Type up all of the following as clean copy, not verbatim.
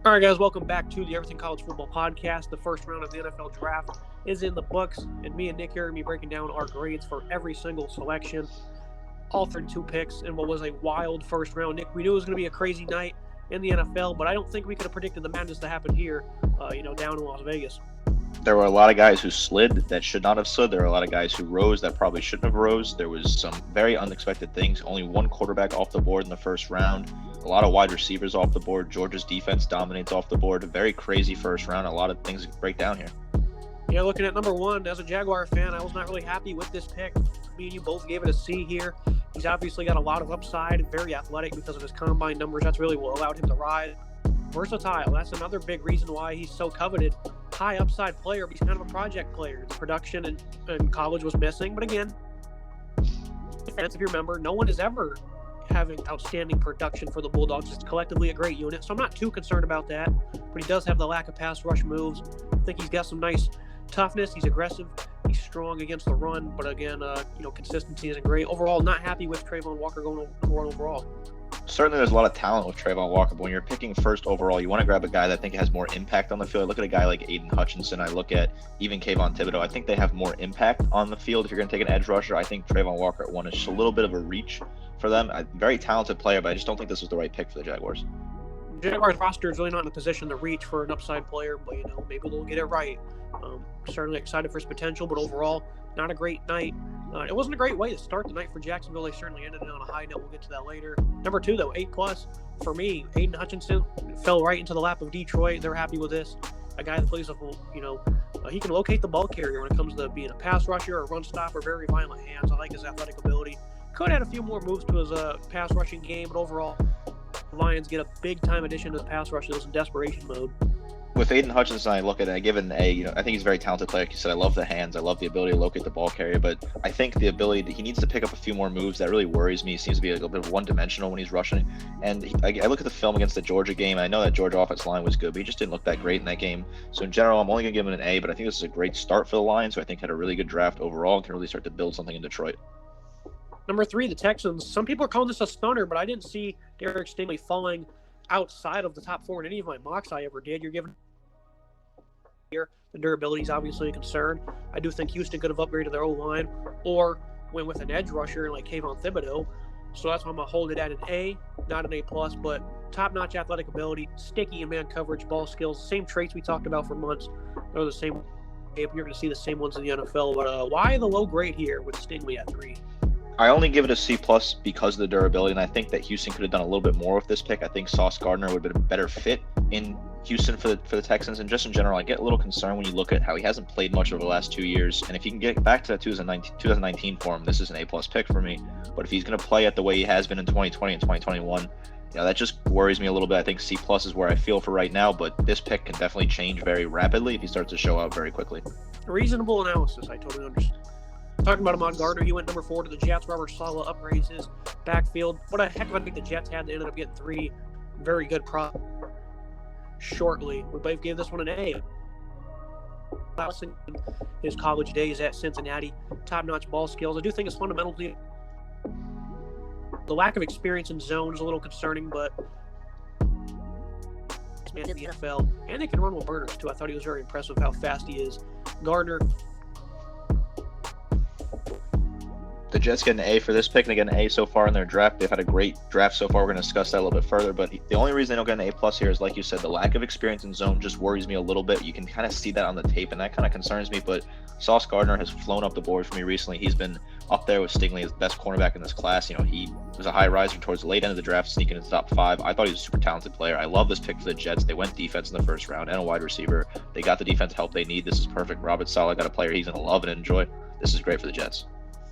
All right, guys, welcome back to the Everything College Football Podcast. The first round of the NFL Draft is in the books, and me and Nick here are going to be breaking down our grades for every single selection, all 32 picks in what was a wild first round. Nick, we knew it was going to be a crazy night in the NFL, but I don't think we could have predicted the madness that happened here, down in Las Vegas. There were a lot of guys who slid that should not have slid. There were a lot of guys who rose that probably shouldn't have rose. There was some very unexpected things. Only one quarterback off the board in the first round. A lot of wide receivers off the board. Georgia's defense dominates off the board. A very crazy first round. A lot of things break down here. Yeah, looking at number one, as a Jaguar fan, I was not really happy with this pick. Me and you both gave it a C here. He's obviously got a lot of upside and very athletic because of his combine numbers. That's really what allowed him to rise. Versatile. That's another big reason why he's so coveted. High upside player, but he's kind of a project player. The production in college was missing, but again, if you remember, no one is ever having outstanding production for the Bulldogs. It's collectively a great unit, so I'm not too concerned about that, but he does have the lack of pass rush moves. I think he's got some nice toughness. He's aggressive. He's strong against the run, but again, consistency isn't great. Overall, not happy with Travon Walker going number one overall. Certainly there's a lot of talent with Travon Walker, but when you're picking first overall, you want to grab a guy that I think has more impact on the field. I look at a guy like Aidan Hutchinson. I look at even Kayvon Thibodeau. I think they have more impact on the field. If you're going to take an edge rusher, I think Travon Walker at one is just a little bit of a reach for them. A very talented player, but I just don't think this was the right pick for the Jaguars. Jaguars roster is really not in a position to reach for an upside player, but maybe they'll get it right. Certainly excited for his potential, but overall, not a great night. It wasn't a great way to start the night for Jacksonville. They certainly ended it on a high note. We'll get to that later. Number two, though, 8+ for me. Aidan Hutchinson fell right into the lap of Detroit. They're happy with this. A guy that plays he can locate the ball carrier when it comes to being a pass rusher or run stopper. Very violent hands. I like his athletic ability. Could add a few more moves to his pass rushing game, but overall, the Lions get a big time addition to the pass rush. It was in desperation mode. With Aidan Hutchinson, I look at it, I give it an A. I think he's a very talented player. Like you said, I love the hands. I love the ability to locate the ball carrier, but I think the ability he needs to pick up a few more moves. That really worries me. He seems to be a little bit one-dimensional when he's rushing. And I look at the film against the Georgia game. I know that Georgia offensive line was good, but he just didn't look that great in that game. So in general, I'm only going to give him an A, but I think this is a great start for the Lions, who I think had a really good draft overall and can really start to build something in Detroit. Number three, the Texans. Some people are calling this a stunner, but I didn't see Derek Stingley falling outside of the top four in any of my mocks I ever did. You're giving here. The durability is obviously a concern. I do think Houston could have upgraded their O-line or went with an edge rusher like Kayvon Thibodeau. So that's why I'm going to hold it at an A, not an A+, but top-notch athletic ability, sticky in man coverage, ball skills, same traits we talked about for months. They're the same. You're going to see the same ones in the NFL. But why the low grade here with Stingley at 3? I only give it a C+ because of the durability, and I think that Houston could have done a little bit more with this pick. I think Sauce Gardner would have been a better fit in Houston for the Texans, and just in general, I get a little concerned when you look at how he hasn't played much over the last 2 years, and if he can get back to that 2019 form, this is an A+ pick for me. But if he's going to play it the way he has been in 2020 and 2021, that just worries me a little bit. I think C+ is where I feel for right now, but this pick can definitely change very rapidly if he starts to show out very quickly. Reasonable analysis, I totally understand. Talking about Ahmad Gardner, he went number 4 to the Jets. Robert Saleh upgrades his backfield. What a heck of a pick the Jets had. They ended up getting 3 very good props shortly. We both gave this one an A. His college days at Cincinnati, top-notch ball skills. I do think it's fundamentally the lack of experience in zone is a little concerning, but man in the NFL, and they can run with burners too. I thought he was very impressive how fast he is. Gardner. The Jets get an A for this pick, and they get an A so far in their draft. They've had a great draft so far. We're going to discuss that a little bit further, but the only reason they don't get an A+ here is, like you said, the lack of experience in zone just worries me a little bit. You can kind of see that on the tape, and that kind of concerns me, but Sauce Gardner has flown up the board for me recently. He's been up there with Stingley as the best cornerback in this class. He was a high riser towards the late end of the draft, sneaking into the top 5. I thought he was a super talented player. I love this pick for the Jets. They went defense in the first round and a wide receiver. They got the defense help they need. This is perfect. Robert Saleh got a player he's going to love and enjoy. This is great for the Jets.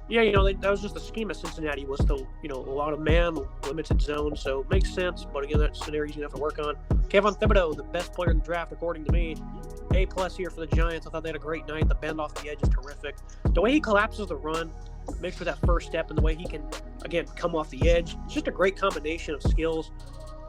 Yeah, that was just the scheme of Cincinnati was still, a lot of man, limited zone, so it makes sense. But again, that's an area you have to work on. Kayvon Thibodeau, the best player in the draft, according to me. A+ here for the Giants. I thought they had a great night. The bend off the edge is terrific. The way he collapses the run, makes for that first step, and the way he can, again, come off the edge. It's just a great combination of skills.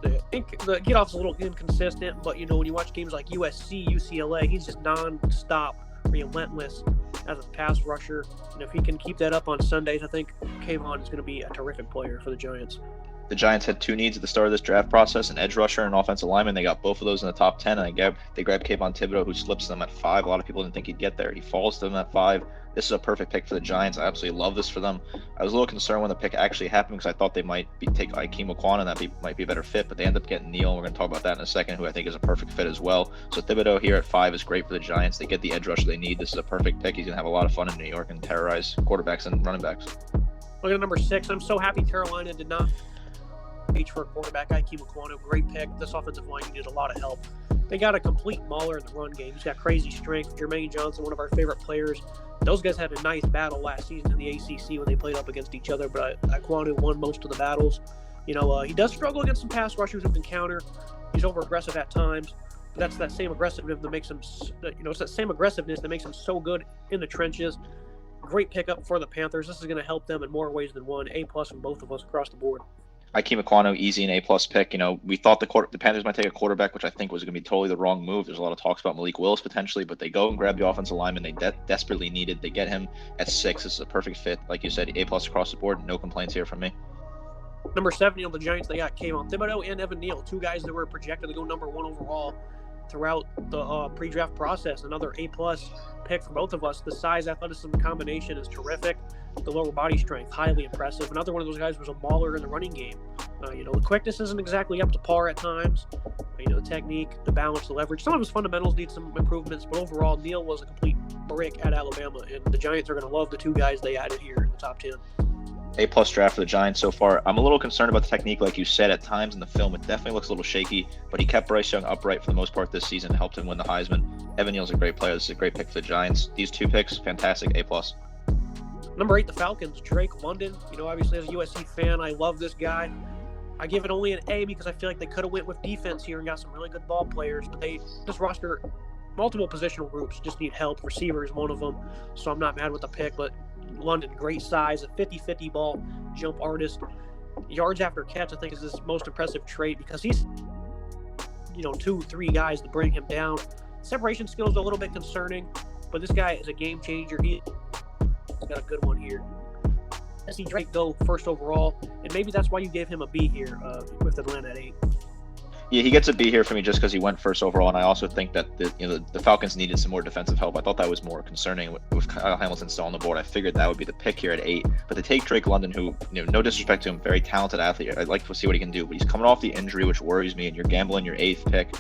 The get-off's a little inconsistent, but, when you watch games like USC, UCLA, he's just non-stop, relentless as a pass rusher. And if he can keep that up on Sundays, I think Kayvon is going to be a terrific player for the Giants. the Giants had two needs at the start of this draft process: an edge rusher and an offensive lineman. They got both of those in the top 10, and they grabbed Kayvon Thibodeau, who slips them at 5. A lot of people didn't think he'd get there. He falls to them at 5. This is a perfect pick for the Giants. I absolutely love this for them. I was a little concerned when the pick actually happened because I thought they might take Ikem Ekwonu, and might be a better fit, but they end up getting Neal, and we're going to talk about that in a second, who I think is a perfect fit as well. So Thibodeau here at 5 is great for the Giants. They get the edge rusher they need. This is a perfect pick. He's going to have a lot of fun in New York and terrorize quarterbacks and running backs. Look at number 6. I'm so happy Carolina did not reach for a quarterback. Ikem Ekwonu, great pick. This offensive line needed a lot of help. They got a complete mauler in the run game. He's got crazy strength. Jermaine Johnson, one of our favorite players. Those guys had a nice battle last season in the ACC when they played up against each other, but Ekwonu won most of the battles. He does struggle against some pass rushers who can counter. He's over-aggressive at times, but that's that same aggressiveness that makes him, it's that same aggressiveness that makes him so good in the trenches. Great pickup for the Panthers. This is going to help them in more ways than one. A+ from both of us across the board. Ikem Ekwonu, easy and A+ pick. We thought the Panthers might take a quarterback, which I think was going to be totally the wrong move. There's a lot of talks about Malik Willis potentially, but they go and grab the offensive lineman they desperately needed. They get him at 6. This is a perfect fit. Like you said, A+ across the board. No complaints here from me. Number 7, the Giants, they got Kayvon Thibodeau and Evan Neal, 2 guys that were projected to go number 1 overall throughout the pre-draft process. Another A+ pick for both of us. The size athleticism combination is terrific. The lower body strength, highly impressive. Another one of those guys was a mauler in the running game. The quickness isn't exactly up to par at times. The technique, the balance, the leverage. Some of his fundamentals need some improvements, but overall, Neal was a complete brick at Alabama, and the Giants are going to love the 2 guys they added here in the top 10. A+ draft for the Giants so far. I'm a little concerned about the technique, like you said. At times in the film, it definitely looks a little shaky, but he kept Bryce Young upright for the most part this season, helped him win the Heisman. Evan Neal's a great player. This is a great pick for the Giants. These 2 picks, fantastic, A+. Number 8, the Falcons, Drake London. Obviously as a USC fan, I love this guy. I give it only an A because I feel like they could have went with defense here and got some really good ball players, but this roster, multiple positional groups, just need help. Receiver is one of them, so I'm not mad with the pick, but London, great size, a 50-50 ball jump artist. Yards after catch, I think, is his most impressive trait because he's, 2-3 guys to bring him down. Separation skills are a little bit concerning, but this guy is a game changer. He's got a good one here. I see Drake go first overall, and maybe that's why you gave him a B here with Atlanta at 8. Yeah, he gets a B here for me just because he went first overall, and I also think that the Falcons needed some more defensive help. I thought that was more concerning with Kyle Hamilton still on the board. I figured that would be the pick here at 8. But to take Drake London, who, no disrespect to him, very talented athlete. I'd like to see what he can do, but he's coming off the injury, which worries me, and you're gambling your 8th pick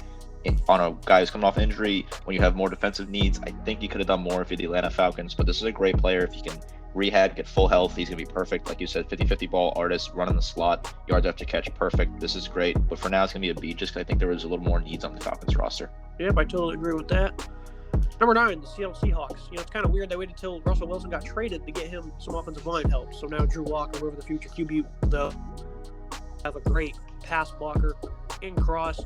on a guy who's coming off injury when you have more defensive needs. I think you could have done more if you're the Atlanta Falcons, but this is a great player. If he can rehab, get full health, he's going to be perfect. Like you said, 50-50 ball artist, running the slot, yards after catch, perfect. This is great. But for now, it's going to be a B just because I think there was a little more needs on the Falcons roster. Yep, I totally agree with that. Number 9, the Seattle Seahawks. It's kind of weird they waited until Russell Wilson got traded to get him some offensive line help. So now Drew Lock, over the future QB, have a great pass blocker in cross.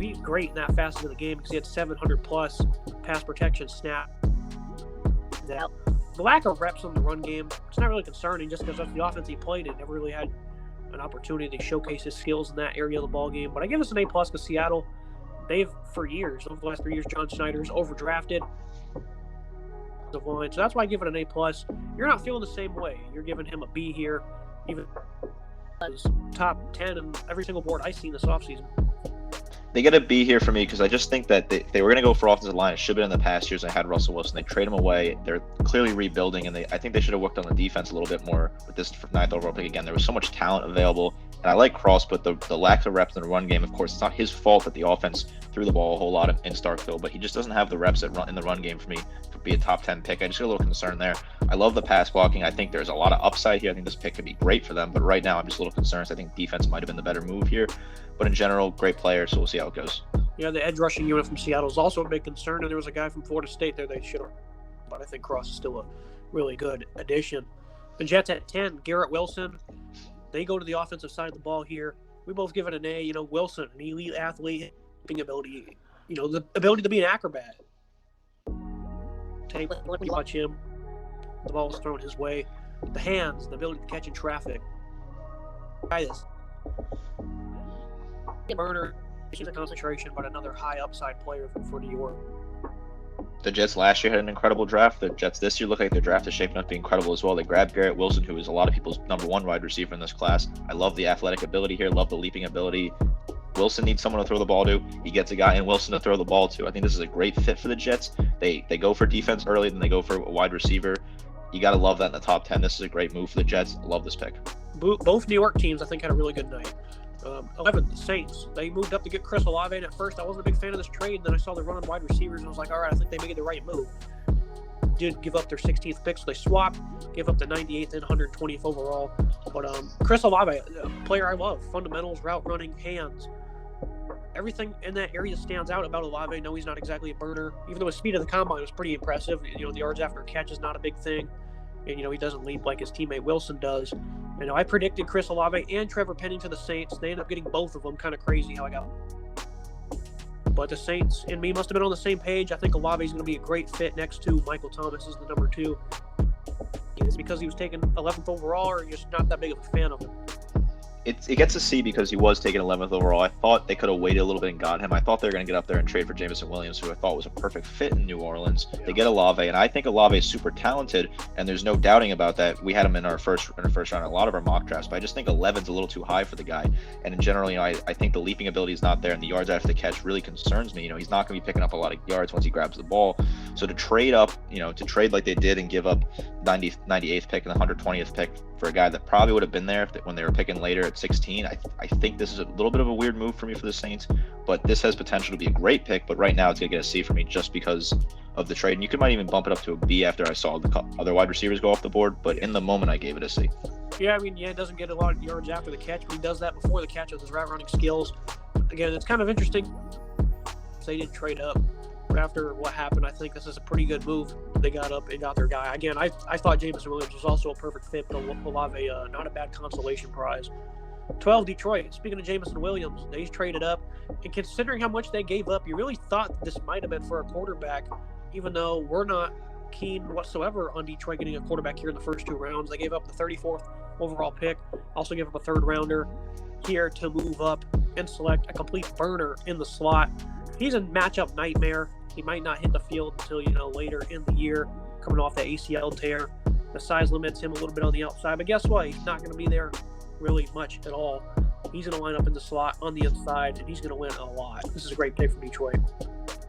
He's great in that facet of the game because he had 700+ pass protection snap. Now, the lack of reps on the run game, it's not really concerning just because that's the offense he played in. Never really had an opportunity to showcase his skills in that area of the ball game. But I give us an A+ because Seattle, they've, for years, over the last 3 years, John Schneider's overdrafted the line. So that's why I give it an A+. You're not feeling the same way. You're giving him a B here, even top 10 in every single board I've seen this offseason. They get a B here for me because I just think that they were going to go for offensive line. It should have been in the past years. I had Russell Wilson. They trade him away. They're clearly rebuilding, and I think they should have worked on the defense a little bit more with this 9th overall pick. Again, there was so much talent available, and I like Cross, but the lack of reps in the run game, of course, it's not his fault that the offense threw the ball a whole lot in Starkville, but he just doesn't have the reps in the run game for me to be a top 10 pick. I just get a little concerned there. I love the pass blocking. I think there's a lot of upside here. I think this pick could be great for them, but right now I'm just a little concerned. I think defense might have been the better move here, but in general, great player, so we'll see how it goes. Yeah, the edge rushing unit from Seattle is also a big concern, and there was a guy from Florida State there they should have. But I think Cross is still a really good addition. The Jets at 10, Garrett Wilson. They go to the offensive side of the ball here. We both give it an A. Wilson, an elite athlete, ability, the ability to be an acrobat. When you watch him, the ball was thrown his way. The hands, the ability to catch in traffic. Guys, burner. He's a concentration, but another high upside player for New York. The Jets last year had an incredible draft. The Jets this year look like their draft is shaping up to be incredible as well. They grabbed Garrett Wilson, who is a lot of people's #1 wide receiver in this class. I love the athletic ability here, love the leaping ability. Wilson needs someone to throw the ball to. He gets a guy in Wilson to throw the ball to. I think this is a great fit for the Jets. They go for defense early, then they go for a wide receiver. You got to love that in the top 10. This is a great move for the Jets. I love this pick. Both New York teams, I think, had a really good night. 11, the Saints. They moved up to get Chris Olave, and at first I wasn't a big fan of this trade. Then I saw the run on wide receivers, and I was like, all right, I think they made the right move. Did give up their 16th pick, so they swapped, gave up the 98th and 120th overall. But Chris Olave, a player I love, fundamentals, route running, hands. Everything in that area stands out about Olave. No, he's not exactly a burner, even though his speed of the combine was pretty impressive. The yards after catch is not a big thing. And, he doesn't leap like his teammate Wilson does. I predicted Chris Olave and Trevor Penning to the Saints. They ended up getting both of them. Kind of crazy how I got. But the Saints and me must have been on the same page. I think Olave is going to be a great fit next to Michael Thomas as the #2. Is because he was taken 11th overall, or you're just not that big of a fan of him? It gets a C because he was taken 11th overall. I thought they could have waited a little bit and got him. I thought they were going to get up there and trade for Jameson Williams, who I thought was a perfect fit in New Orleans. Yeah. They get Olave, and I think Olave is super talented, and there's no doubting about that. We had him in our first round in a lot of our mock drafts, but I just think 11's a little too high for the guy. And in general, I think the leaping ability is not there, and the yards after the catch really concerns me. He's not going to be picking up a lot of yards once he grabs the ball. So to trade up, to trade like they did and give up 98th pick and the 120th pick for a guy that probably would have been there when they were picking later at 16. I think this is a little bit of a weird move for me for the Saints, but this has potential to be a great pick. But right now it's going to get a C for me just because of the trade. And you might even bump it up to a B after I saw the other wide receivers go off the board. But in the moment, I gave it a C. Yeah, it doesn't get a lot of yards after the catch, but he does that before the catch with his route running skills. Again, it's kind of interesting. They didn't trade up. But after what happened, I think this is a pretty good move. They got up and got their guy. Again, I thought Jameson Williams was also a perfect fit, but Olave, not a bad consolation prize. 12, Detroit. Speaking of Jameson Williams, they traded up. And considering how much they gave up, you really thought this might have been for a quarterback, even though we're not keen whatsoever on Detroit getting a quarterback here in the first 2 rounds. They gave up the 34th overall pick, also gave up a 3rd rounder here to move up and select a complete burner in the slot. He's a matchup nightmare. He might not hit the field until, later in the year, coming off the ACL tear. The size limits him a little bit on the outside, but guess what? He's not going to be there really much at all. He's going to line up in the slot on the inside, and he's going to win a lot. This is a great pick for Detroit.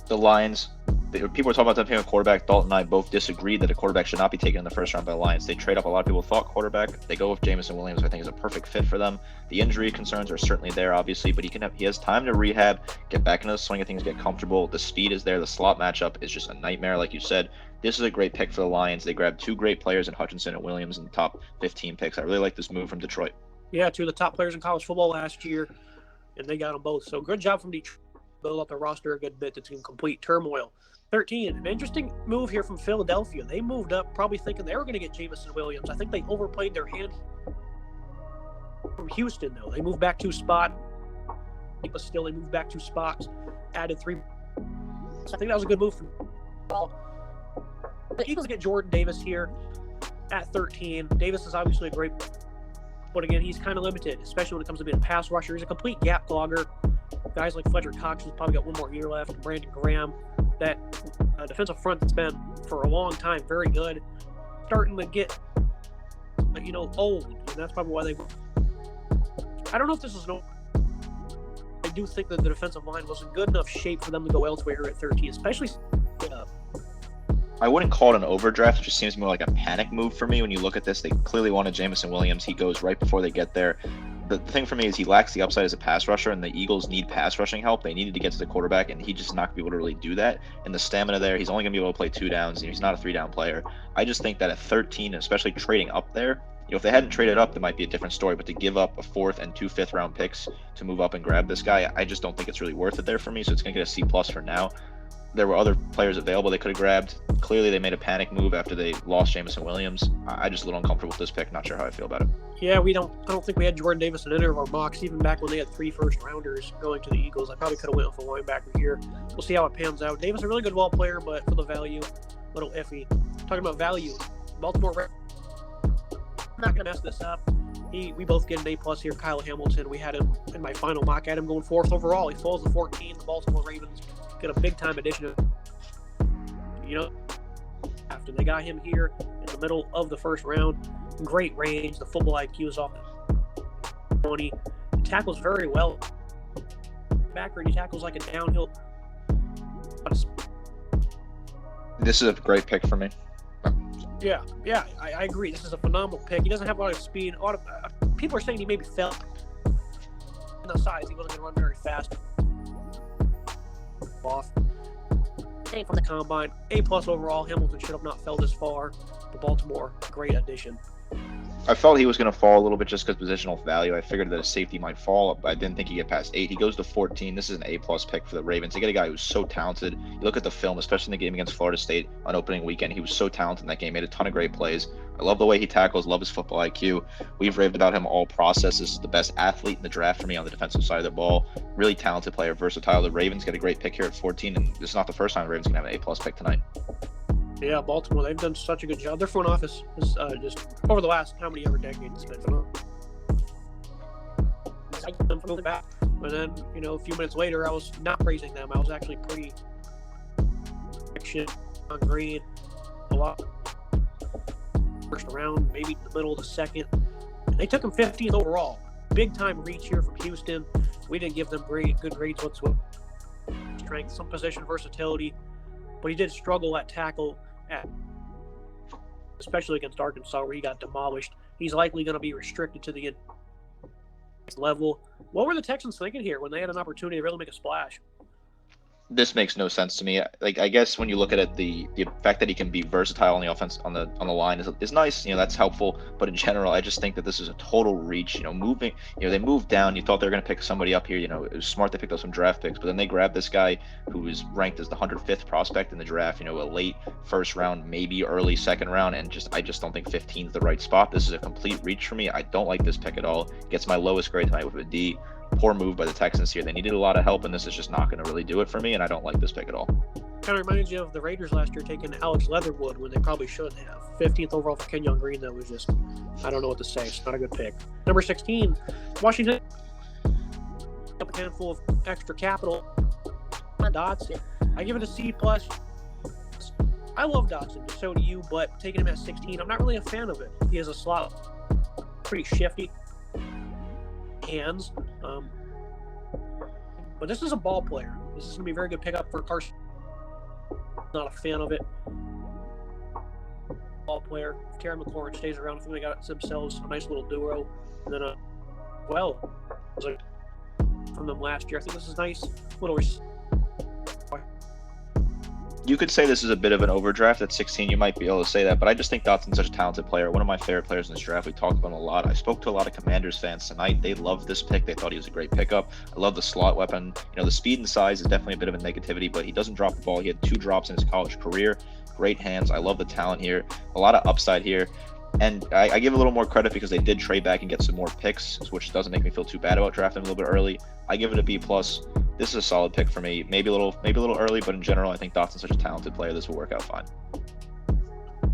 The Lions, people are talking about them taking a quarterback. Dalton and I both disagreed that a quarterback should not be taken in the first round by the Lions. They trade up. A lot of people thought quarterback. They go with Jameson Williams, I think is a perfect fit for them. The injury concerns are certainly there, obviously, but he has time to rehab, get back into the swing of things, get comfortable. The speed is there. The slot matchup is just a nightmare, like you said. This is a great pick for the Lions. They grabbed 2 great players in Hutchinson and Williams in the top 15 picks. I really like this move from Detroit. Yeah, 2 of the top players in college football last year, and they got them both. So good job from Detroit. Build up the roster a good bit that's in complete turmoil. 13, an interesting move here from Philadelphia. They moved up probably thinking they were going to get Jameson Williams. I think they overplayed their hand. From Houston, though, they moved back 2 spots, but still they moved back 2 spots, added 3. So I think that was a good move for them. The Eagles get Jordan Davis here at 13. Davis is obviously a great, but again, he's kind of limited, especially when it comes to being a pass rusher. He's a complete gap clogger. Guys like Frederick Cox has probably got 1 more year left. Brandon Graham, that defensive front that's been for a long time very good, starting to get old, and that's probably why they. I don't know if this is I do think that the defensive line was in good enough shape for them to go elsewhere at 13, especially. I wouldn't call it an overdraft. It just seems more like a panic move for me when you look at this. They clearly wanted Jameson Williams. He goes right before they get there. The thing for me is he lacks the upside as a pass rusher, and the Eagles need pass rushing help. They needed to get to the quarterback, and he just not going to be able to really do that. And the stamina there, he's only going to be able to play 2 downs. He's not a 3-down player. I just think that at 13, especially trading up there, if they hadn't traded up, that might be a different story. But to give up a 4th and 2 5th-round picks to move up and grab this guy, I just don't think it's really worth it there for me. So it's going to get a C+ for now. There were other players available they could have grabbed. Clearly, they made a panic move after they lost Jameson Williams. I'm just a little uncomfortable with this pick. Not sure how I feel about it. Yeah, I don't think we had Jordan Davis in any of our mocks, even back when they had 3 first-rounders going to the Eagles. I probably could have went with a linebacker here. We'll see how it pans out. Davis is a really good ball player, but for the value, a little iffy. Talking about value, Baltimore. I'm not going to mess this up. We both get an A+ here. Kyle Hamilton, we had him in my final mock. I had him going 4th overall. He falls to 14. The Baltimore Ravens get a big-time addition. After they got him here in the middle of the first round, great range. The football IQ is off the 20. He tackles very well. Backer, he tackles like a downhill. This is a great pick for me. Yeah, I agree. This is a phenomenal pick. He doesn't have a lot of speed. People are saying he maybe fell in the size. He wasn't going to run very fast. Off. From the combine, A+ overall. Hamilton should have not fell this far. But Baltimore, great addition. I felt he was going to fall a little bit just because positional value. I figured that a safety might fall, but I didn't think he'd get past 8. He goes to 14. This is an A+ pick for the Ravens. They get a guy who's so talented. You look at the film, especially in the game against Florida State on opening weekend. He was so talented in that game. Made a ton of great plays. I love the way he tackles. Love his football IQ. We've raved about him all process. This is the best athlete in the draft for me on the defensive side of the ball. Really talented player, versatile. The Ravens get a great pick here at 14, and this is not the first time the Ravens can have an A+ pick tonight. Yeah, Baltimore, they've done such a good job. Their front office is just over the last how many ever decades it's been phenomenal. I get them from the back, and then a few minutes later, I was not praising them. I was actually pretty on green a lot. First round, maybe the middle of the second. They took him 15th overall. Big time reach here from Houston. We didn't give them good grades whatsoever. Strength, some position versatility, but he did struggle at tackle. Especially against Arkansas, where he got demolished. He's likely going to be restricted to the next level. What were the Texans thinking here when they had an opportunity to really make a splash? This makes no sense to me. Like, I guess when you look at it, the fact that he can be versatile on the offense on the line is nice. That's helpful. But in general, I just think that this is a total reach. Moving. They moved down. You thought they were going to pick somebody up here. It was smart they picked up some draft picks, but then they grabbed this guy who was ranked as the 105th prospect in the draft. A late first round, maybe early second round, and I just don't think 15 is the right spot. This is a complete reach for me. I don't like this pick at all. Gets my lowest grade tonight with a D. Poor move by the Texans here. They needed a lot of help, and this is just not going to really do it for me, and I don't like this pick at all. Kind of reminds you of the Raiders last year taking Alex Leatherwood when they probably shouldn't have. 15th overall for Kenyon Green, that was just, I don't know what to say. It's not a good pick. Number 16, Washington. Up a handful of extra capital. Dotson. I give it a C+. I love Dotson, so do you, but taking him at 16, I'm not really a fan of it. He has a slot, pretty shifty hands. But this is a ball player. This is going to be a very good pickup for Carson. Not a fan of it. Ball player. If Terry McLaurin stays around, I think they got themselves a nice little duo. And then, from them last year. I think this is nice little. You could say this is a bit of an overdraft at 16. You might be able to say that, but I just think Dotson's such a talented player. One of my favorite players in this draft. We talked about him a lot. I spoke to a lot of Commanders fans tonight. They loved this pick. They thought he was a great pickup. I love the slot weapon. The speed and size is definitely a bit of a negativity, but he doesn't drop the ball. He had 2 drops in his college career. Great hands. I love the talent here. A lot of upside here. And I give a little more credit because they did trade back and get some more picks, which doesn't make me feel too bad about drafting a little bit early. I give it a B+. This is a solid pick for me. Maybe a little early, but in general, I think Dotson's such a talented player. This will work out fine.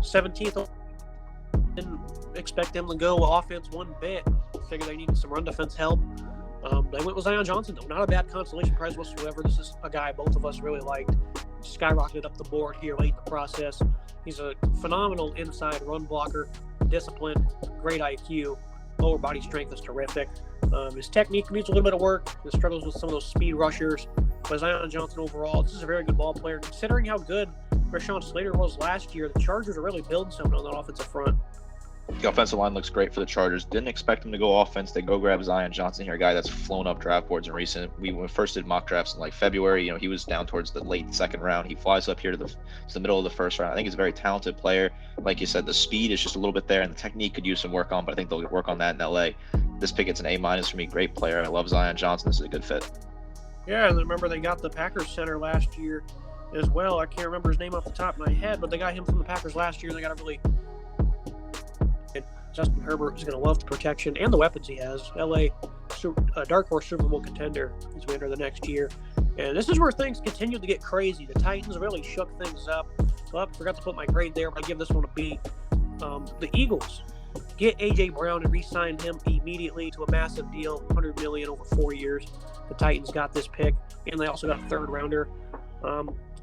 17th. Didn't expect them to go offense one bit. Figured they needed some run defense help. They went with Zion Johnson, though. Not a bad consolation prize whatsoever. This is a guy both of us really liked. Skyrocketed up the board here late in the process. He's a phenomenal inside run blocker, disciplined, great IQ, lower body strength is terrific. His technique needs a little bit of work. He struggles with some of those speed rushers. But Zion Johnson overall, this is a very good ball player. Considering how good Rashawn Slater was last year, the Chargers are really building something on that offensive front. The offensive line looks great for the Chargers. Didn't expect him to go offense. They go grab Zion Johnson here, a guy that's flown up draft boards in recent. When we first did mock drafts in February, he was down towards the late second round. He flies up here to the middle of the first round. I think he's a very talented player. Like you said, the speed is just a little bit there, and the technique could use some work on, but I think they'll work on that in LA. This pick gets an A- for me. Great player. I love Zion Johnson. This is a good fit. Yeah, and remember they got the Packers center last year as well. I can't remember his name off the top of my head, but they got him from the Packers last year. They got a really Justin Herbert is going to love the protection and the weapons he has. LA, dark horse Super Bowl contender as we enter the next year. And this is where things continue to get crazy. The Titans really shook things up. Well, I forgot to put my grade there, but I give this one a B. The Eagles get A.J. Brown and re-sign him immediately to a massive deal, $100 million over 4 years. The Titans got this pick, and they also got a third rounder.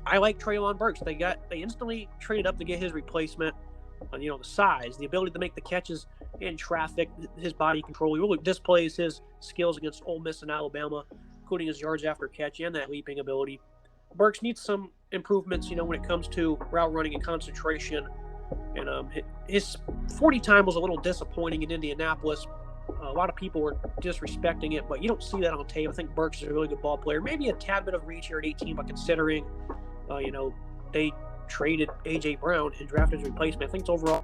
I like Treylon Burks. They instantly traded up to get his replacement. The size, the ability to make the catches in traffic, his body control. He really displays his skills against Ole Miss and Alabama, including his yards after catch and that leaping ability. Burks needs some improvements, when it comes to route running and concentration. And his 40 time was a little disappointing in Indianapolis. A lot of people were disrespecting it, but you don't see that on tape. I think Burks is a really good ball player. Maybe a tad bit of reach here at 18, but considering, they traded A.J. Brown and drafted his replacement, I think it's overall.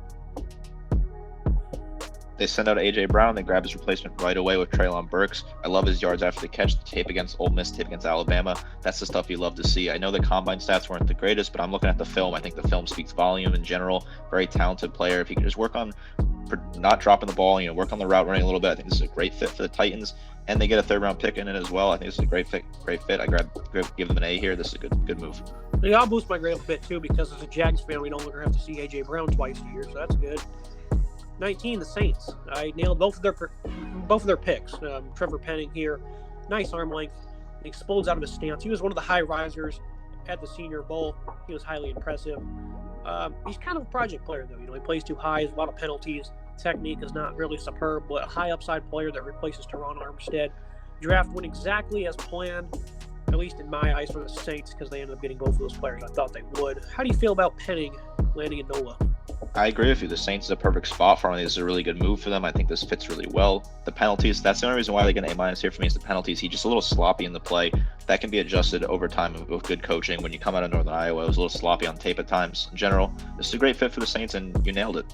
They send out A.J. Brown. They grab his replacement right away with Treylon Burks. I love his yards after the catch, the tape against Ole Miss, tape against Alabama. That's the stuff you love to see. I know the combine stats weren't the greatest, but I'm looking at the film. I think the film speaks volume in general. Very talented player. If he can just work on not dropping the ball, work on the route running a little bit, I think this is a great fit for the Titans. And they get a third-round pick in it as well. I think this is a great fit. I give them an A here. This is a good move. Yeah, I'll boost my grade a bit too, because as a Jags fan, we no longer have to see A.J. Brown twice a year, so that's good. 19, the Saints. I nailed both of their picks. Trevor Penning here, nice arm length. He explodes out of his stance. He was one of the high risers at the Senior Bowl. He was highly impressive. He's kind of a project player, though. He plays too high. Has a lot of penalties. Technique is not really superb, but a high upside player that replaces Teron Armstead. Draft went exactly as planned, at least in my eyes, for the Saints, because they ended up getting both of those players. I thought they would. How do you feel about Penning landing in NOLA? I agree with you. The Saints is a perfect spot for him. This is a really good move for them. I think this fits really well. The penalties, that's the only reason why they get an A- here for me, is the penalties. He's just a little sloppy in the play. That can be adjusted over time with good coaching. When you come out of Northern Iowa, it was a little sloppy on tape at times. In general, this is a great fit for the Saints, and you nailed it.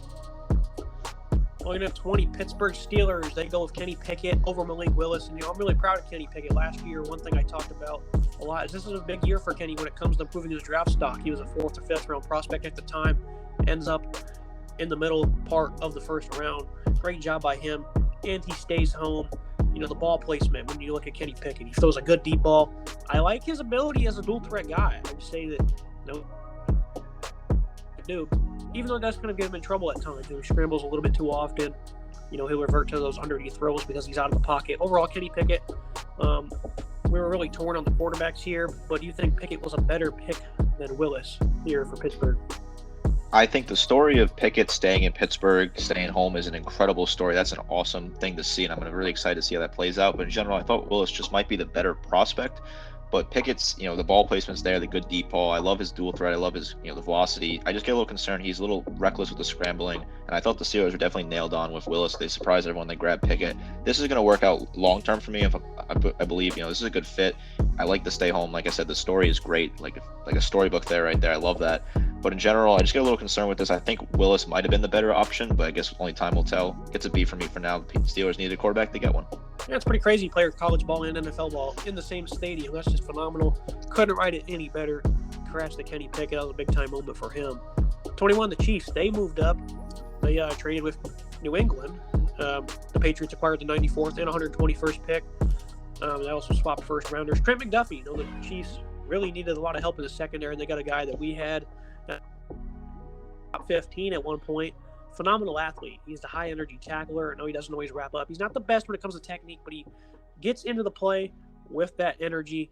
Well, you have 20 Pittsburgh Steelers. They go with Kenny Pickett over Malik Willis. And I'm really proud of Kenny Pickett. Last year, one thing I talked about a lot is this is a big year for Kenny when it comes to improving his draft stock. He was a 4th or 5th round prospect at the time. Ends up in the middle part of the first round. Great job by him. And he stays home. The ball placement, when you look at Kenny Pickett, he throws a good deep ball. I like his ability as a dual threat guy. I would say that, dude, even though that's going to get him in trouble at times. He scrambles a little bit too often. He'll revert to those underneath throws because he's out of the pocket. Overall, Kenny Pickett, we were really torn on the quarterbacks here, but do you think Pickett was a better pick than Willis here for Pittsburgh? I think the story of Pickett staying in Pittsburgh, staying home, is an incredible story. That's an awesome thing to see, and I'm really excited to see how that plays out. But in general, I thought Willis just might be the better prospect. But Pickett's, the ball placement's there, the good deep ball. I love his dual threat. I love his, the velocity. I just get a little concerned. He's a little reckless with the scrambling. And I thought the Steelers were definitely nailed on with Willis. They surprised everyone. They grabbed Pickett. This is going to work out long-term for me. I believe, this is a good fit. I like to stay home. Like I said, the story is great. Like a storybook there, right there. I love that. But in general, I just get a little concerned with this. I think Willis might have been the better option, but I guess only time will tell. It's a B for me for now. The Steelers needed a quarterback. They get one. Yeah, it's pretty crazy. Player college ball and NFL ball in the same stadium. That's just phenomenal. Couldn't write it any better. Congrats to Kenny Pickett. That was a big-time moment for him. 21, the Chiefs. They moved up. They traded with New England. The Patriots acquired the 94th and 121st pick. They also swapped first-rounders. Trent McDuffie. The Chiefs really needed a lot of help in the secondary, and they got a guy that we had top 15 at one point. Phenomenal athlete. He's the high-energy tackler. I know he doesn't always wrap up. He's not the best when it comes to technique, but he gets into the play with that energy.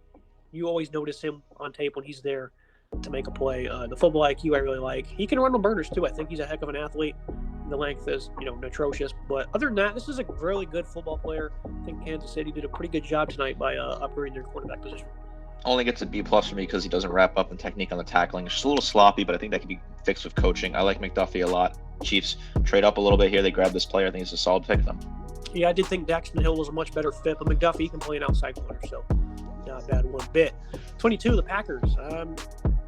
You always notice him on tape when he's there to make a play. The football IQ I really like. He can run the burners, too. I think he's a heck of an athlete. The length is, atrocious. But other than that, this is a really good football player. I think Kansas City did a pretty good job tonight by upgrading their quarterback position. Only gets a B+ for me because he doesn't wrap up in technique on the tackling. It's just a little sloppy, but I think that can be fixed with coaching. I like McDuffie a lot. Chiefs trade up a little bit here. They grab this player. I think it's a solid pick for them. Yeah, I did think Daxton Hill was a much better fit, but McDuffie can play an outside corner, so not bad one bit. 22, the Packers.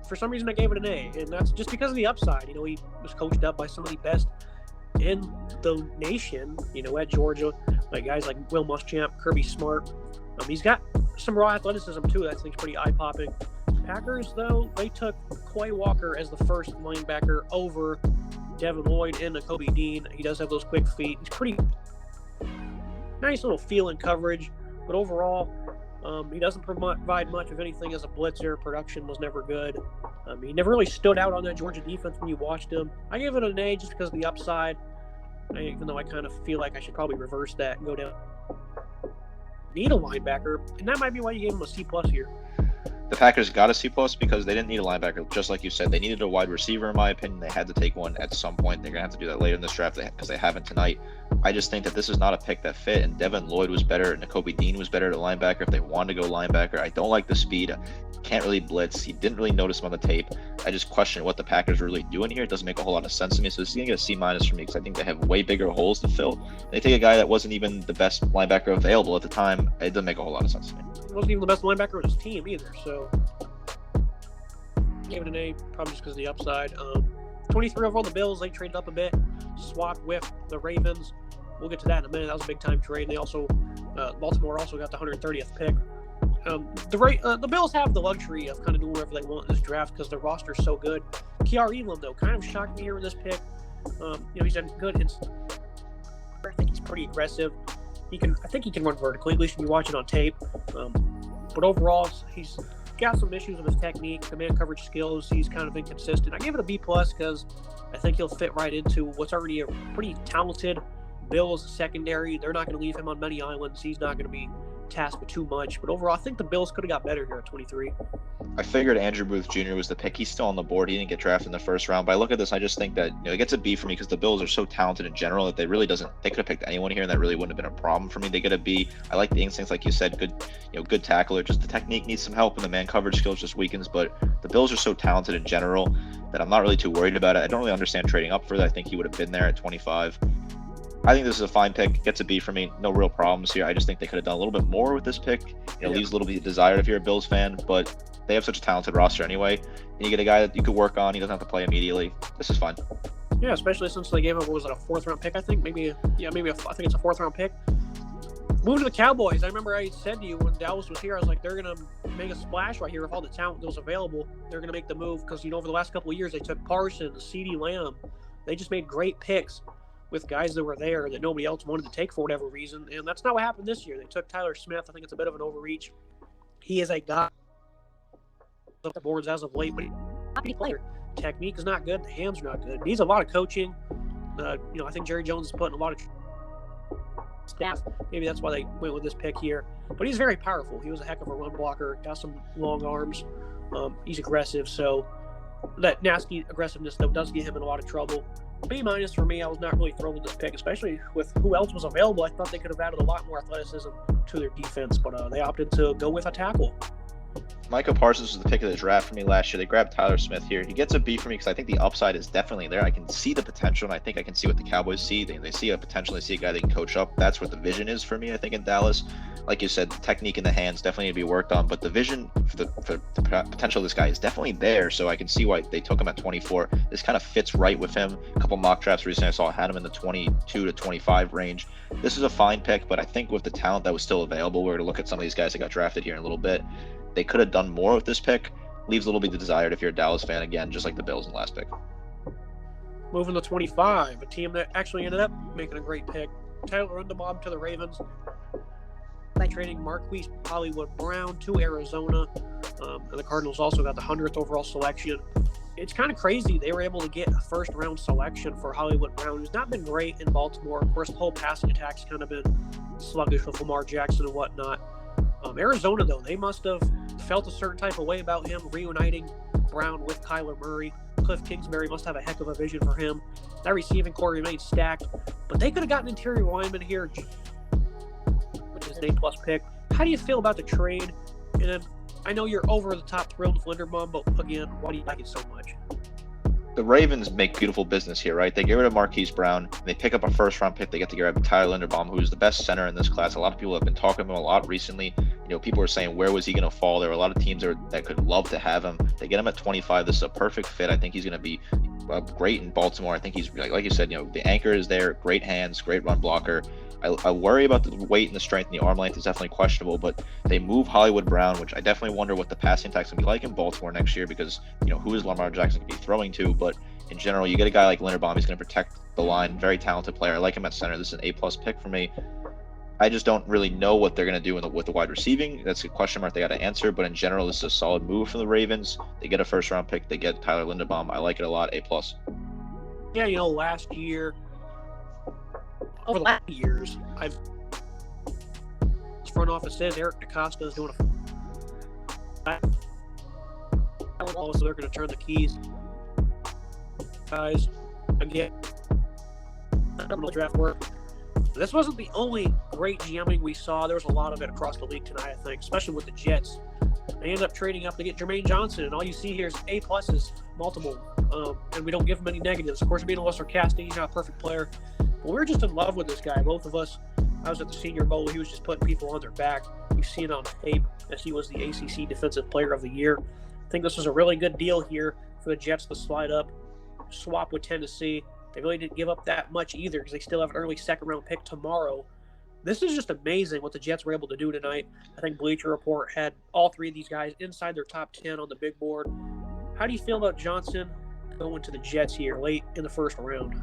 For some reason, I gave it an A, and that's just because of the upside. He was coached up by some of the best in the nation, at Georgia, like guys like Will Muschamp, Kirby Smart. He's got some raw athleticism, too. That thing's pretty eye-popping. Packers, though, they took Quay Walker as the first linebacker over Devin Lloyd and Kobe Dean. He does have those quick feet. He's pretty nice little feel in coverage, but overall, he doesn't provide much of anything as a blitzer. Production was never good. He never really stood out on that Georgia defense when you watched him. I give it an A just because of the upside, even though I kind of feel like I should probably reverse that and go down. Need a linebacker, and that might be why you gave him a C+ here. The Packers got a C plus because they didn't need a linebacker, just like you said. They needed a wide receiver, in my opinion. They had to take one at some point. They're gonna have to do that later in this draft because they haven't tonight. I just think that this is not a pick that fit. And Devin Lloyd was better. Nakobe Dean was better at linebacker. If they wanted to go linebacker, I don't like the speed. Can't really blitz. He didn't really notice him on the tape. I just question what the Packers are really doing here. It doesn't make a whole lot of sense to me. So this is gonna get a C minus for me because I think they have way bigger holes to fill. They take a guy that wasn't even the best linebacker available at the time. It doesn't make a whole lot of sense to me. He wasn't even the best linebacker of his team either. So gave it an A, probably just because of the upside. 23 overall, the Bills, they traded up a bit, swapped with the Ravens. We'll get to that in a minute. That was a big-time trade. They also, Baltimore also got the 130th pick. The Bills have the luxury of kind of doing whatever they want in this draft because their roster is so good. Kaair Elam, though, kind of shocked me here with this pick. He's done good. I think he's pretty aggressive. I think he can run vertically, at least when you watch it on tape. But overall, he's got some issues with his technique, the man coverage skills. He's kind of inconsistent. I give it a B plus because I think he'll fit right into what's already a pretty talented Bills secondary. They're not going to leave him on many islands. He's not going to be tasked with too much. But overall, I think the Bills could have got better here at 23. I figured Andrew Booth Jr. was the pick. He's still on the board. He didn't get drafted in the first round. But I look at this, I just think that it gets a B for me because the Bills are so talented in general that they could have picked anyone here, and that really wouldn't have been a problem for me. They get a B. I like the instincts, like you said, good tackler. Just the technique needs some help, and the man coverage skills just weakens. But the Bills are so talented in general that I'm not really too worried about it. I don't really understand trading up for that. I think he would have been there at 25. I think this is a fine pick. Gets a B for me. No real problems here. I just think they could have done a little bit more with this pick. Leaves a little bit desired if you're a Bills fan, but they have such a talented roster anyway. And you get a guy that you could work on. He doesn't have to play immediately. This is fine. Yeah, especially since they gave him, what was it, a 4th-round pick, I think? I think it's a 4th-round pick. Moving to the Cowboys, I remember I said to you when Dallas was here, I was like, they're going to make a splash right here with all the talent that was available. They're going to make the move because, over the last couple of years, they took Parsons, CeeDee Lamb. They just made great picks with guys that were there that nobody else wanted to take for whatever reason. And that's not what happened this year. They took Tyler Smith. I think it's a bit of an overreach. He is a guy up the boards as of late, but he's not a player. Technique is not good. The hands are not good. He needs a lot of coaching. I think Jerry Jones is putting a lot of staff. Maybe that's why they went with this pick here. But he's very powerful. He was a heck of a run blocker. Got some long arms. He's aggressive. So that nasty aggressiveness, though, does get him in a lot of trouble. B minus for me. I was not really thrilled with this pick, especially with who else was available. I thought they could have added a lot more athleticism to their defense, but they opted to go with a tackle. Micah Parsons was the pick of the draft for me last year. They grabbed Tyler Smith here. He gets a B for me because I think the upside is definitely there. I can see the potential, and I think I can see what the Cowboys see. They see a potential. They see a guy they can coach up. That's what the vision is for me, I think, in Dallas. Like you said, the technique in the hands definitely need to be worked on, but the vision for the potential of this guy is definitely there, so I can see why they took him at 24. This kind of fits right with him. A couple mock drafts recently I saw had him in the 22 to 25 range. This is a fine pick, but I think with the talent that was still available, we're going to look at some of these guys that got drafted here in a little bit. They could have done more with this pick. Leaves a little bit desired if you're a Dallas fan, again, just like the Bills in the last pick. Moving to 25, a team that actually ended up making a great pick. Tyler Linderbaum to the Ravens. By trading Marquise Hollywood Brown to Arizona. And the Cardinals also got the 100th overall selection. It's kind of crazy. They were able to get a first-round selection for Hollywood Brown, who's not been great in Baltimore. Of course, the whole passing attack's kind of been sluggish with Lamar Jackson and whatnot. Arizona, though, they must have felt a certain type of way about him reuniting Brown with Kyler Murray. Cliff Kingsbury must have a heck of a vision for him. That receiving core remains stacked, but they could have gotten interior lineman here, which is an A-plus pick. How do you feel about the trade? And then I know you're over the top thrilled with Linderbaum, but again, why do you like it so much? The Ravens make beautiful business here, right? They get rid of Marquise Brown. They pick up a first-round pick. They get to get rid of Tyler Linderbaum, who's the best center in this class. A lot of people have been talking about him a lot recently. People are saying, where was he going to fall? There are a lot of teams that could love to have him. They get him at 25. This is a perfect fit. I think he's going to be great in Baltimore. I think he's, like you said, the anchor is there. Great hands, great run blocker. I worry about the weight and the strength, and the arm length is definitely questionable, but they move Hollywood Brown, which I definitely wonder what the passing attack's going to be like in Baltimore next year because, who is Lamar Jackson going to be throwing to? But in general, you get a guy like Linderbaum. He's going to protect the line. Very talented player. I like him at center. This is an A-plus pick for me. I just don't really know what they're going to do with the wide receiving. That's a question mark they got to answer, but in general, this is a solid move from the Ravens. They get a first-round pick. They get Tyler Linderbaum. I like it a lot. A-plus. Yeah, last year, over the last years, front office says Eric DaCosta is doing ball, so they're going to turn the keys. Guys, again, draft work. This wasn't the only great GMing we saw. There was a lot of it across the league tonight, I think, especially with the Jets. They ended up trading up to get Jermaine Johnson, and all you see here is A pluses, multiple, and we don't give him any negatives. Of course, being a little sarcastic, he's not a perfect player, but we were just in love with this guy, both of us. I was at the Senior Bowl. He was just putting people on their back. You've seen it on tape as he was the ACC Defensive Player of the Year. I think this was a really good deal here for the Jets to slide up, swap with Tennessee. They really didn't give up that much either because they still have an early second-round pick tomorrow. This is just amazing what the Jets were able to do tonight. I think Bleacher Report had all three of these guys inside their top 10 on the big board. How do you feel about Johnson going to the Jets here late in the first round?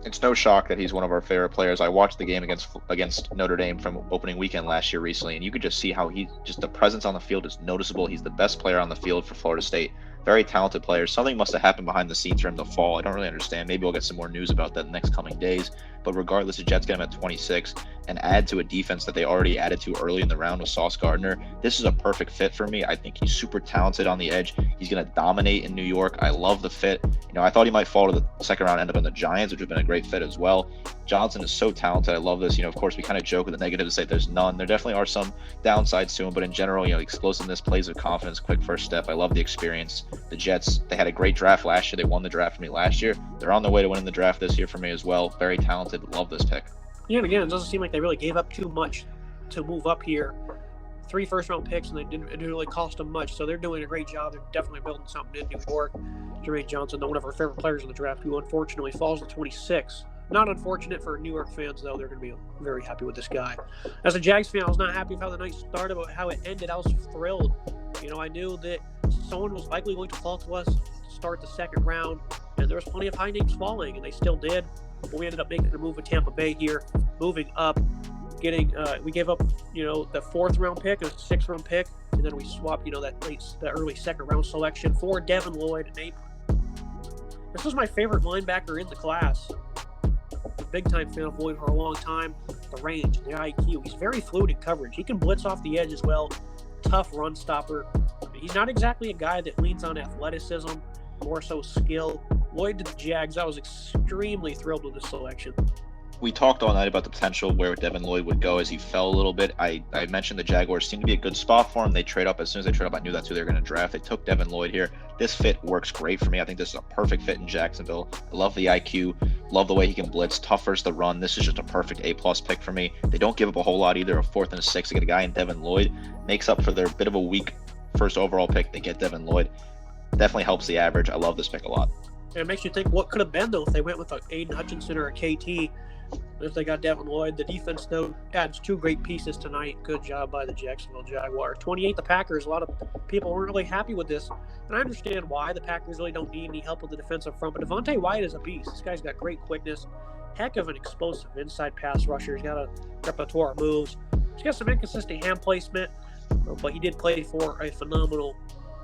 It's no shock that he's one of our favorite players. I watched the game against Notre Dame from opening weekend last year recently, and you could just see how the presence on the field is noticeable. He's the best player on the field for Florida State. Very talented player. Something must have happened behind the scenes for him to fall. I don't really understand. Maybe we'll get some more news about that in the next coming days. But regardless, the Jets get him at 26 and add to a defense that they already added to early in the round with Sauce Gardner. This is a perfect fit for me. I think he's super talented on the edge. He's going to dominate in New York. I love the fit. I thought he might fall to the second round, end up in the Giants, which would have been a great fit as well. Johnson is so talented. I love this. Of course, we kind of joke with the negative to say there's none. There definitely are some downsides to him, but in general, explosiveness, plays with confidence, quick first step. I love the experience. The Jets, they had a great draft last year. They won the draft for me last year. They're on their way to winning the draft this year for me as well. Very talented. Love this pick. Yeah, and again, it doesn't seem like they really gave up too much to move up here. 3 first-round picks, and it didn't really cost them much, so they're doing a great job. They're definitely building something in New York. Jermaine Johnson, one of our favorite players in the draft, who unfortunately falls to 26. Not unfortunate for New York fans, though. They're going to be very happy with this guy. As a Jags fan, I was not happy with how the night started, but how it ended. I was thrilled. I knew that someone was likely going to fall to us to start the second round, and there was plenty of high names falling, and they still did. But we ended up making a move with Tampa Bay here, moving up. We gave up, the 4th round pick, a 6th round pick, and then we swapped, that early second round selection for Devin Lloyd and Nate. This was my favorite linebacker in the class. A big time fan of Lloyd for a long time. The range, the IQ, he's very fluid in coverage. He can blitz off the edge as well. Tough run stopper. He's not exactly a guy that leans on athleticism, more so skill. Lloyd to the Jags, I was extremely thrilled with this selection. We talked all night about the potential where Devin Lloyd would go as he fell a little bit. I mentioned the Jaguars seemed to be a good spot for him. They trade up. As soon as they trade up, I knew that's who they were going to draft. They took Devin Lloyd here. This fit works great for me. I think this is a perfect fit in Jacksonville. I love the IQ. Love the way he can blitz. Tough versus the run. This is just a perfect A-plus pick for me. They don't give up a whole lot either. A 4th and a 6th to get a guy in Devin Lloyd. Makes up for their bit of a weak first overall pick. They get Devin Lloyd. Definitely helps the average. I love this pick a lot. And it makes you think what could have been, though, if they went with Aidan Hutchinson or a KT. If they got Devin Lloyd. The defense, though, adds 2 great pieces tonight. Good job by the Jacksonville Jaguars. 28, the Packers. A lot of people weren't really happy with this. And I understand why. The Packers really don't need any help with the defensive front. But Devontae Wyatt is a beast. This guy's got great quickness. Heck of an explosive inside pass rusher. He's got a repertoire of moves. He's got some inconsistent hand placement. But he did play for a phenomenal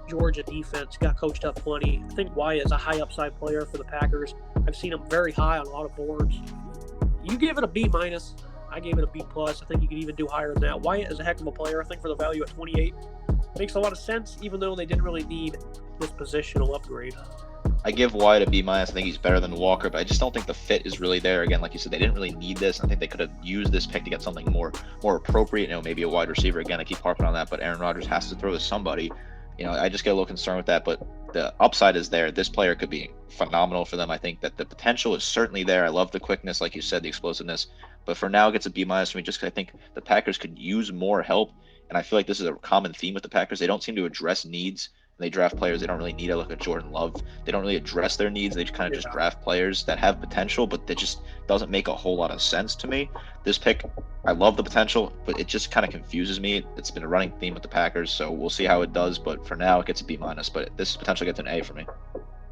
Georgia defense. Got coached up plenty. I think Wyatt is a high upside player for the Packers. I've seen him very high on a lot of boards. You gave it a B-. I gave it a B+. I think you could even do higher than that. Wyatt is a heck of a player. I think for the value at 28, makes a lot of sense, even though they didn't really need this positional upgrade. I give Wyatt a B-. I think he's better than Walker, but I just don't think the fit is really there. Again, like you said, they didn't really need this. I think they could have used this pick to get something more appropriate. Maybe a wide receiver. Again, I keep harping on that, but Aaron Rodgers has to throw to somebody. I just get a little concerned with that, but the upside is there. This player could be phenomenal for them. I think that the potential is certainly there. I love the quickness, like you said, the explosiveness. But for now, it gets a B- for me just because I think the Packers could use more help. And I feel like this is a common theme with the Packers. They don't seem to address needs. They draft players they don't really need. I look at Jordan Love. They don't really address their needs. They just kind of just draft players that have potential, but that just doesn't make a whole lot of sense to me. This pick, I love the potential, but it just kind of confuses me. It's been a running theme with the Packers, so we'll see how it does. But for now, it gets a B-. But this potentially gets an A for me.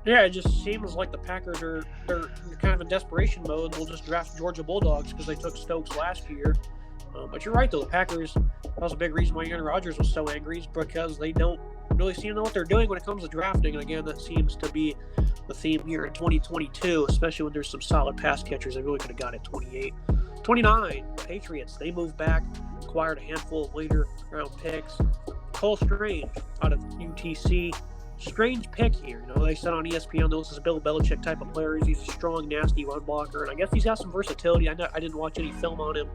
Yeah, it just seems like the Packers they're kind of in desperation mode. We'll just draft Georgia Bulldogs because they took Stokes last year. But you're right, though. The Packers, that was a big reason why Aaron Rodgers was so angry, is because they don't really seem to know what they're doing when it comes to drafting. And again, that seems to be the theme here in 2022, especially when there's some solid pass catchers they really could have got at 28. 29, Patriots, they moved back, acquired a handful of later round picks. Cole Strange out of UTC. strange pick here. They said on ESPN this is a Bill Belichick type of player. He's a strong, nasty run blocker, and I guess he's got some versatility. I didn't watch any film on him.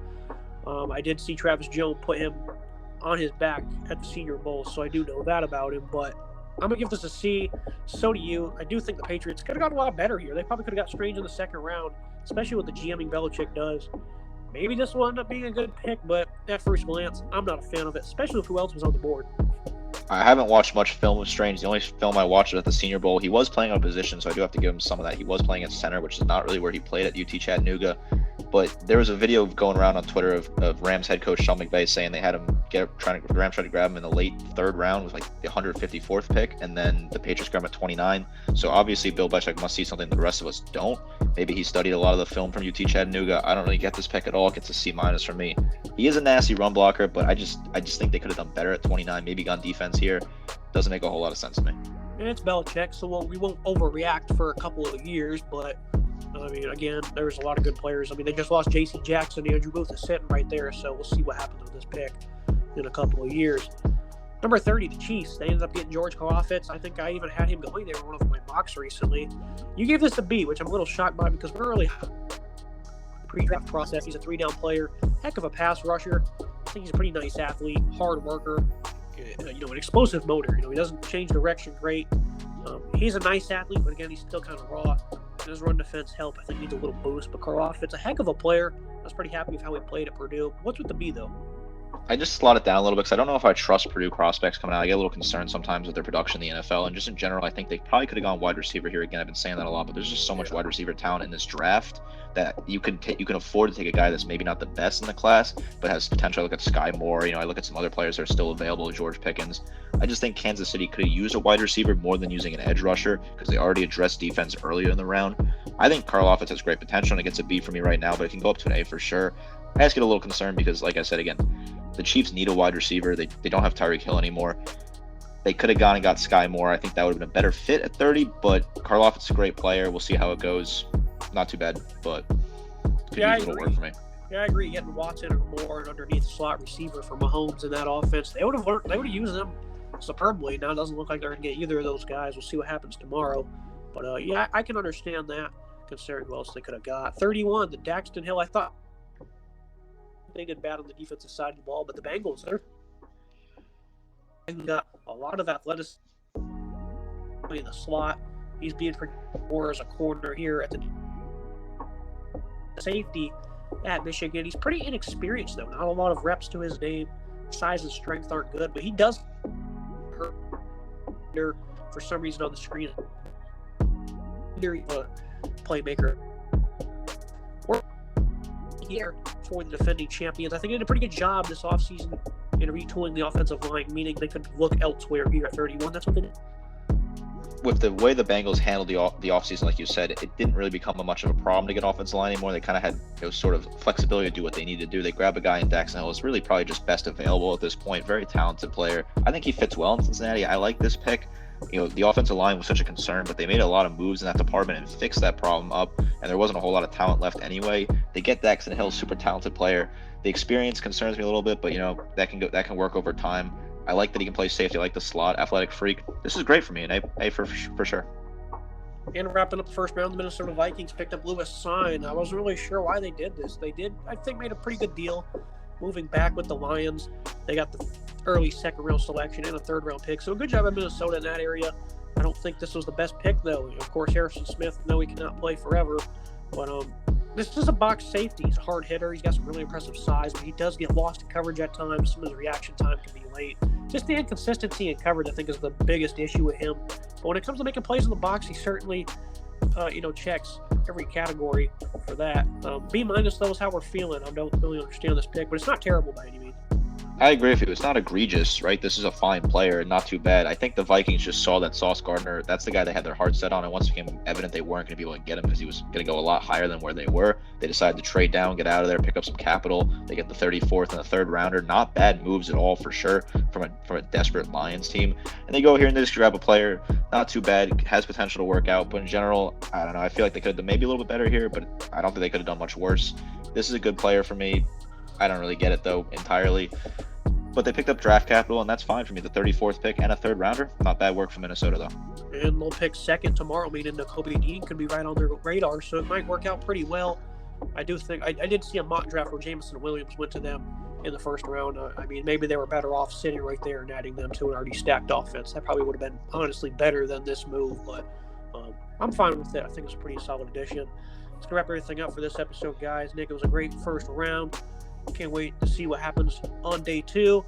I did see Travis Jones put him on his back at the Senior Bowl, so I do know that about him. But I'm going to give this a C. So do you. I do think the Patriots could have gotten a lot better here. They probably could have got Strange in the second round, especially with the GMing Belichick does. Maybe this will end up being a good pick, but at first glance, I'm not a fan of it, especially with who else was on the board. I haven't watched much film of Strange. The only film I watched was at the Senior Bowl. He was playing on position, so I do have to give him some of that. He was playing at center, which is not really where he played at UT Chattanooga. But there was a video going around on Twitter of Rams head coach Sean McVay saying they had him the Rams tried to grab him in the late third round with like the 154th pick, and then the Patriots grabbed him at 29. So obviously Bill Belichick must see something the rest of us don't. Maybe he studied a lot of the film from UT Chattanooga. I don't really get this pick at all. It gets a C- for me. He is a nasty run blocker, but I just think they could have done better at 29. Maybe gone defense here. Doesn't make a whole lot of sense to me. And it's Belichick, so we won't overreact for a couple of years, but I mean, again, there's a lot of good players. I mean, they just lost J.C. Jackson. Andrew Booth is sitting right there, so we'll see what happens with this pick in a couple of years. Number 30, the Chiefs. They ended up getting George Karlaftis. I think I even had him going there in one of my mocks recently. You gave this a B, which I'm a little shocked by because we're early pre-draft process. He's a 3-down player, heck of a pass rusher. I think he's a pretty nice athlete, hard worker, an explosive motor. He doesn't change direction great. He's a nice athlete, but again, he's still kind of raw. His run defense help, I think, needs a little boost. But Karlaftis, a heck of a player. I was pretty happy with how he played at Purdue. What's with the B, though? I just slot it down a little bit because I don't know if I trust Purdue prospects coming out. I get a little concerned sometimes with their production in the NFL, and just in general, I think they probably could have gone wide receiver here. Again, I've been saying that a lot, but there's just so much wide receiver talent in this draft that you can afford to take a guy that's maybe not the best in the class, but has potential. I look at Sky Moore. I look at some other players that are still available, George Pickens. I just think Kansas City could have used a wide receiver more than using an edge rusher because they already addressed defense earlier in the round. I think Karlaftis has great potential, and it gets a B for me right now, but it can go up to an A for sure. I just get a little concerned because, like I said, again, the Chiefs need a wide receiver. They don't have Tyreek Hill anymore. They could have gone and got Sky Moore. I think that would have been a better fit at 30, but Karlaftis is a great player. We'll see how it goes. Not too bad, but could use a little work for me. Yeah, I agree. Getting Watson or Moore and underneath slot receiver for Mahomes in that offense, they would have used them superbly. Now it doesn't look like they're going to get either of those guys. We'll see what happens tomorrow. But, yeah, I can understand that, considering who else they could have got. 31, the Daxton Hill. I thought they did bad on the defensive side of the ball, but the Bengals, they've got a lot of athleticism in the slot. He's being projected more as a corner here at the safety at Michigan. He's pretty inexperienced, though. Not a lot of reps to his name. Size and strength aren't good, but he does hurt for some reason on the screen. Playmaker. We're here for the defending champions. I think they did a pretty good job this offseason in retooling the offensive line, meaning they could look elsewhere here at 31. That's what they did. With the way the Bengals handled the offseason, like you said, it didn't really become much of a problem to get offensive line anymore. They kind of had sort of flexibility to do what they need to do. They grab a guy in Daxton Hill. It's really probably just best available at this point. Very talented player. I think he fits well in Cincinnati. I like this pick. The offensive line was such a concern, but they made a lot of moves in that department and fixed that problem up, and there wasn't a whole lot of talent left anyway. They get Daxton Hill, super talented player. The experience concerns me a little bit, but that can work over time. I like that he can play safety. I like the slot, athletic freak. This is great for me, an A for sure. And wrapping up the first round, the Minnesota Vikings picked up Lewis Sine. I wasn't really sure why they did this. They did, I think, made a pretty good deal moving back with the Lions. They got the early second-round selection and a third-round pick. So a good job at Minnesota in that area. I don't think this was the best pick, though. Of course, Harrison Smith, no, he cannot play forever. But this is a box safety. He's a hard hitter. He's got some really impressive size, but he does get lost in coverage at times. Some of his reaction time can be late. Just the inconsistency in coverage, I think, is the biggest issue with him. But when it comes to making plays in the box, he certainly, checks every category for that. B- though is how we're feeling. I don't really understand this pick, but it's not terrible by any means. I agree with you. It's not egregious, right? This is a fine player and not too bad. I think the Vikings just saw that Sauce Gardner, that's the guy they had their heart set on, and once it became evident they weren't going to be able to get him because he was going to go a lot higher than where they were, they decided to trade down, get out of there, pick up some capital. They get the 34th and the third rounder. Not bad moves at all for sure from a desperate Lions team. And they go here and they just grab a player, not too bad, has potential to work out, but in general, I don't know. I feel like they could have done maybe a little bit better here, but I don't think they could have done much worse. This is a good player for me. I don't really get it, though, entirely. But they picked up draft capital, and that's fine for me. The 34th pick and a third rounder, not bad work for Minnesota, though. And they'll pick second tomorrow, meaning Nakobe Dean could be right on their radar, so it might work out pretty well. I do think I did see a mock draft where Jameson and Williams went to them in the first round. I mean, maybe they were better off sitting right there and adding them to an already stacked offense. That probably would have been honestly better than this move, but I'm fine with it. I think it's a pretty solid addition. Let's wrap everything up for this episode, guys. Nick, it was a great first round. Can't wait to see what happens on day 2.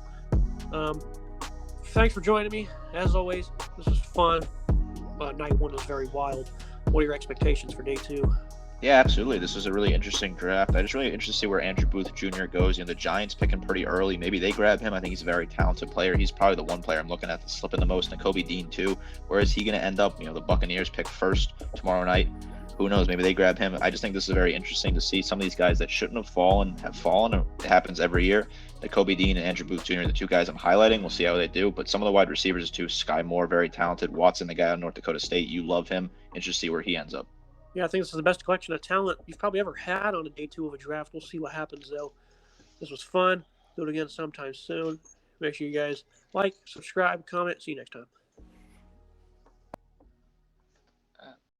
Thanks for joining me. As always, this was fun. Night 1 was very wild. What are your expectations for day 2? Yeah, absolutely. This is a really interesting draft. I'm just really interested to see where Andrew Booth Jr. goes. The Giants pick him pretty early. Maybe they grab him. I think he's a very talented player. He's probably the one player I'm looking at that's slipping the most. Nakobe Dean, too. Where is he going to end up? The Buccaneers pick first tomorrow night. Who knows? Maybe they grab him. I just think this is very interesting to see some of these guys that shouldn't have fallen. It happens every year. Nakobe Dean and Andrew Booth Jr. are the two guys I'm highlighting. We'll see how they do. But some of the wide receivers, too. Sky Moore, very talented. Watson, the guy out of North Dakota State. You love him. Interested to see where he ends up. Yeah, I think this is the best collection of talent you've probably ever had on a day 2 of a draft. We'll see what happens, though. This was fun. Do it again sometime soon. Make sure you guys like, subscribe, comment. See you next time.